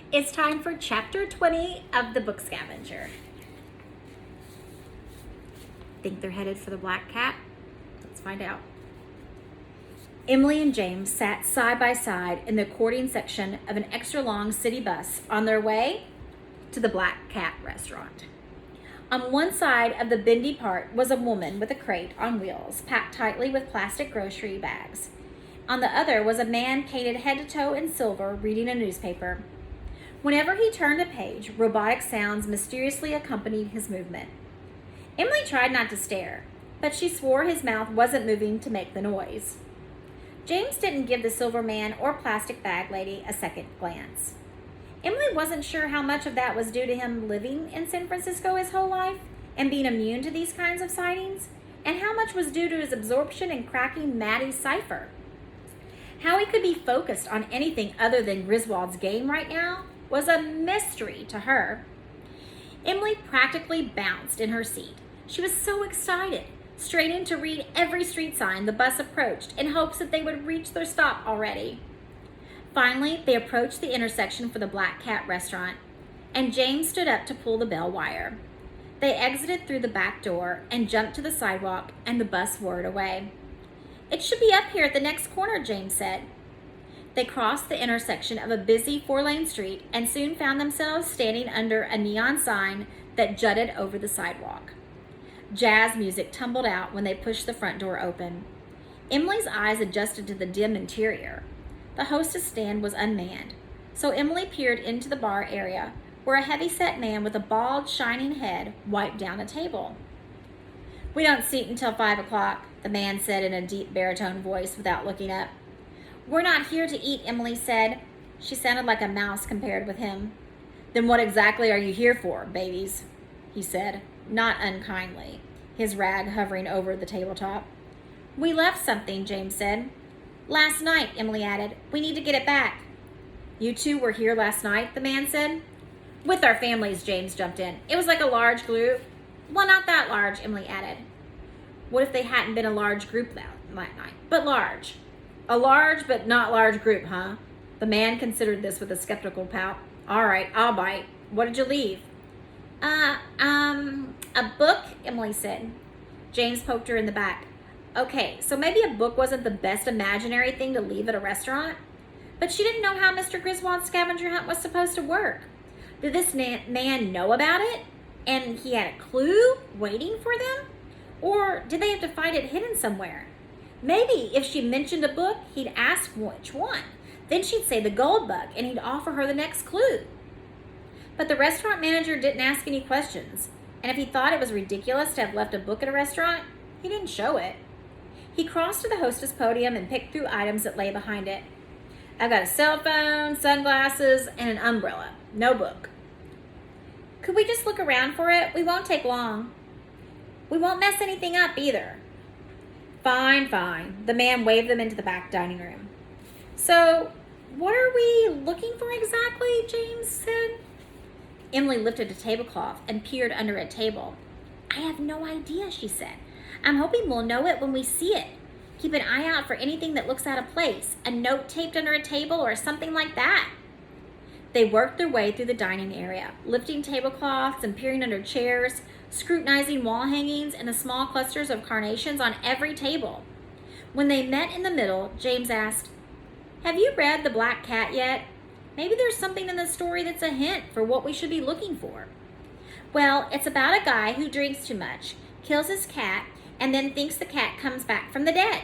It's time for chapter 20 of the book Scavenger. Think they're headed for the black cat? Let's find out. Emily and James sat side by side in the courting section of an extra long city bus on their way to the Black Cat restaurant. On one side of the bendy part was a woman with a crate on wheels packed tightly with plastic grocery bags. On the other was a man painted head to toe in silver reading a newspaper. Whenever he turned a page, robotic sounds mysteriously accompanied his movement. Emily tried not to stare, but she swore his mouth wasn't moving to make the noise. James didn't give the silver man or plastic bag lady a second glance. Emily wasn't sure how much of that was due to him living in San Francisco his whole life and being immune to these kinds of sightings, and how much was due to his absorption in cracking Maddie's cipher. How he could be focused on anything other than Griswold's game right now was a mystery to her. Emily practically bounced in her seat. She was so excited, straining to read every street sign the bus approached in hopes that they would reach their stop already. Finally, they approached the intersection for the Black Cat restaurant, and James stood up to pull the bell wire. They exited through the back door and jumped to the sidewalk, and the bus whirred away. "It should be up here at the next corner," James said. They crossed the intersection of a busy 4-lane street and soon found themselves standing under a neon sign that jutted over the sidewalk. Jazz music tumbled out when they pushed the front door open. Emily's eyes adjusted to the dim interior. The hostess stand was unmanned, so Emily peered into the bar area where a heavy-set man with a bald, shining head wiped down a table. "We don't seat until 5 o'clock, the man said in a deep baritone voice without looking up. "We're not here to eat," Emily said. She sounded like a mouse compared with him. "Then what exactly are you here for, babies?" he said, not unkindly, his rag hovering over the tabletop. "We left something," James said. "Last night," Emily added. "We need to get it back." "You two were here last night," the man said. "With our families," James jumped in. "It was like a large group." "Well, not that large," Emily added. What if they hadn't been a large group that night, but large? "A large but not large group, huh?" The man considered this with a skeptical pout. "All right, I'll bite. What did you leave?" A book," Emily said. James poked her in the back. Okay, so maybe a book wasn't the best imaginary thing to leave at a restaurant, but she didn't know how Mr. Griswold's scavenger hunt was supposed to work. Did this man know about it, and he had a clue waiting for them? Or did they have to find it hidden somewhere? Maybe if she mentioned a book, he'd ask which one. Then she'd say the gold bug, and he'd offer her the next clue. But the restaurant manager didn't ask any questions, and if he thought it was ridiculous to have left a book at a restaurant, he didn't show it. He crossed to the hostess podium and picked through items that lay behind it. "I've got a cell phone, sunglasses, and an umbrella. No book." "Could we just look around for it? We won't take long." "We won't mess anything up either." Fine. The man waved them into the back dining room. "So, what are we looking for exactly?" James said. Emily lifted a tablecloth and peered under a table. "I have no idea," she said. "I'm hoping we'll know it when we see it. Keep an eye out for anything that looks out of place, a note taped under a table or something like that." They worked their way through the dining area, lifting tablecloths and peering under chairs, scrutinizing wall hangings and the small clusters of carnations on every table. When they met in the middle, James asked, "Have you read The Black Cat yet? Maybe there's something in the story that's a hint for what we should be looking for." "Well, it's about a guy who drinks too much, kills his cat, and then thinks the cat comes back from the dead.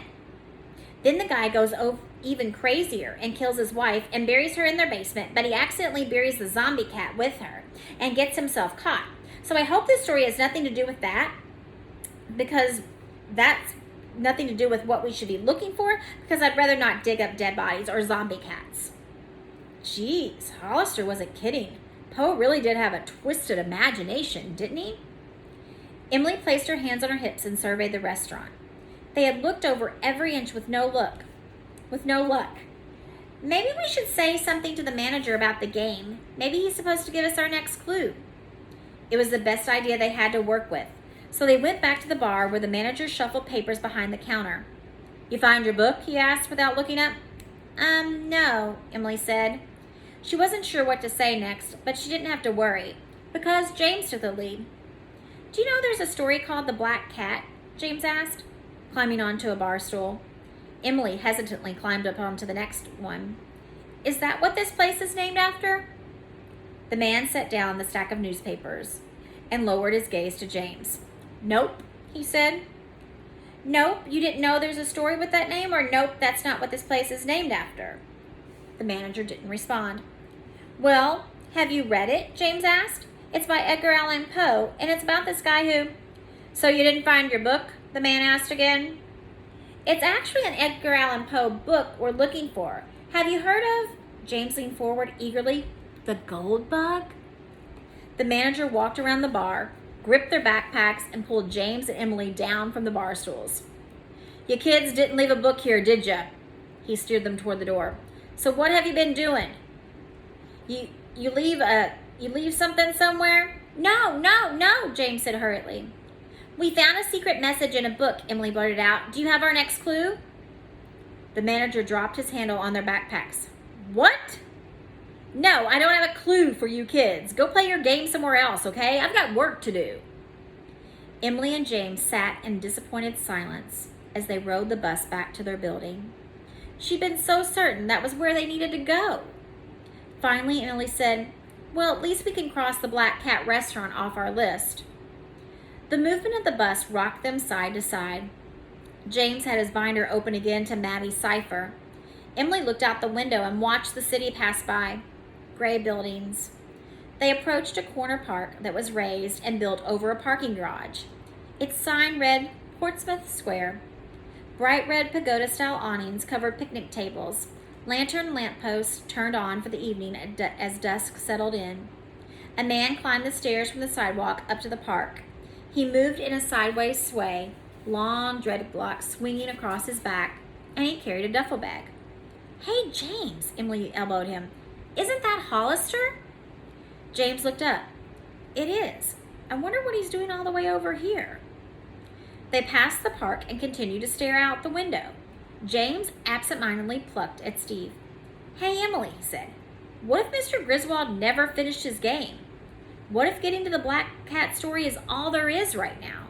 Then the guy goes even crazier and kills his wife and buries her in their basement, but he accidentally buries the zombie cat with her and gets himself caught. So I hope this story has nothing to do with that, because that's nothing to do with what we should be looking for, because I'd rather not dig up dead bodies or zombie cats." Geez, Hollister wasn't kidding. Poe really did have a twisted imagination, didn't he? Emily placed her hands on her hips and surveyed the restaurant. They had looked over every inch with no luck. "Maybe we should say something to the manager about the game. Maybe he's supposed to give us our next clue." It was the best idea they had to work with, so they went back to the bar where the manager shuffled papers behind the counter. "You find your book?" he asked without looking up. No," Emily said. She wasn't sure what to say next, but she didn't have to worry, because James took the lead. Do you know there's a story called The Black Cat? James asked, climbing onto a bar stool. Emily hesitantly climbed up onto the next one. Is that what this place is named after? The man set down the stack of newspapers and lowered his gaze to James. Nope, he said. Nope, you didn't know there's a story with that name, or nope, that's not what this place is named after? The manager didn't respond. Well, have you read it? James asked. It's by Edgar Allan Poe, and it's about this guy who... So you didn't find your book? The man asked again. It's actually an Edgar Allan Poe book we're looking for. Have you heard of... James leaned forward eagerly. The Gold Bug? The manager walked around the bar, gripped their backpacks, and pulled James and Emily down from the bar stools. You kids didn't leave a book here, did ya? He steered them toward the door. So what have you been doing? You leave something somewhere? No, James said hurriedly. We found a secret message in a book, Emily blurted out. Do you have our next clue? The manager dropped his handle on their backpacks. What? No, I don't have a clue for you kids. Go play your game somewhere else, okay? I've got work to do. Emily and James sat in disappointed silence as they rode the bus back to their building. She'd been so certain that was where they needed to go. Finally, Emily said, well, at least we can cross the Black Cat restaurant off our list. The movement of the bus rocked them side to side. James had his binder open again to Maddie's cipher. Emily looked out the window and watched the city pass by. Gray buildings. They approached a corner park that was raised and built over a parking garage. Its sign read Portsmouth Square. Bright red pagoda-style awnings covered picnic tables. Lantern lampposts turned on for the evening as dusk settled in. A man climbed the stairs from the sidewalk up to the park. He moved in a sideways sway, long dreadlocks swinging across his back, and he carried a duffel bag. Hey, James, Emily elbowed him. Isn't that Hollister? James looked up. It is. I wonder what he's doing all the way over here. They passed the park and continued to stare out the window. James absentmindedly plucked at Steve. Hey, Emily, he said. What if Mr. Griswold never finished his game? What if getting to the Black Cat story is all there is right now?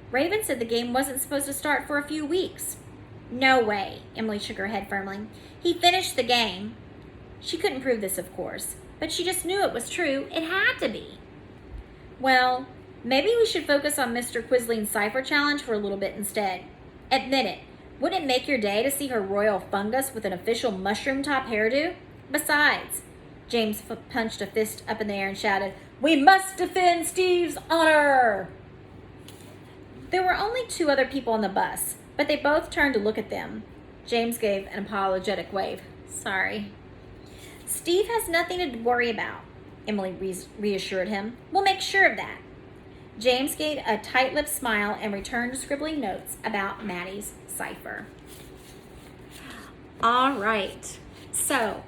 Raven said the game wasn't supposed to start for a few weeks. No way, Emily shook her head firmly. He finished the game. She couldn't prove this, of course, but she just knew it was true. It had to be. Well, maybe we should focus on Mr. Quisling's cipher challenge for a little bit instead. Admit it, wouldn't it make your day to see her royal fungus with an official mushroom top hairdo? Besides, James punched a fist up in the air and shouted, We must defend Steve's honor! There were only 2 other people on the bus, but they both turned to look at them. James gave an apologetic wave. Sorry. Steve has nothing to worry about, Emily reassured him. We'll make sure of that. James gave a tight-lipped smile and returned to scribbling notes about Maddie's cipher. All right. So,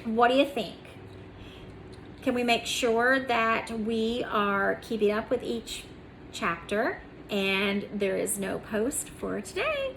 what do you think? Can we make sure that we are keeping up with each chapter and there is no post for today?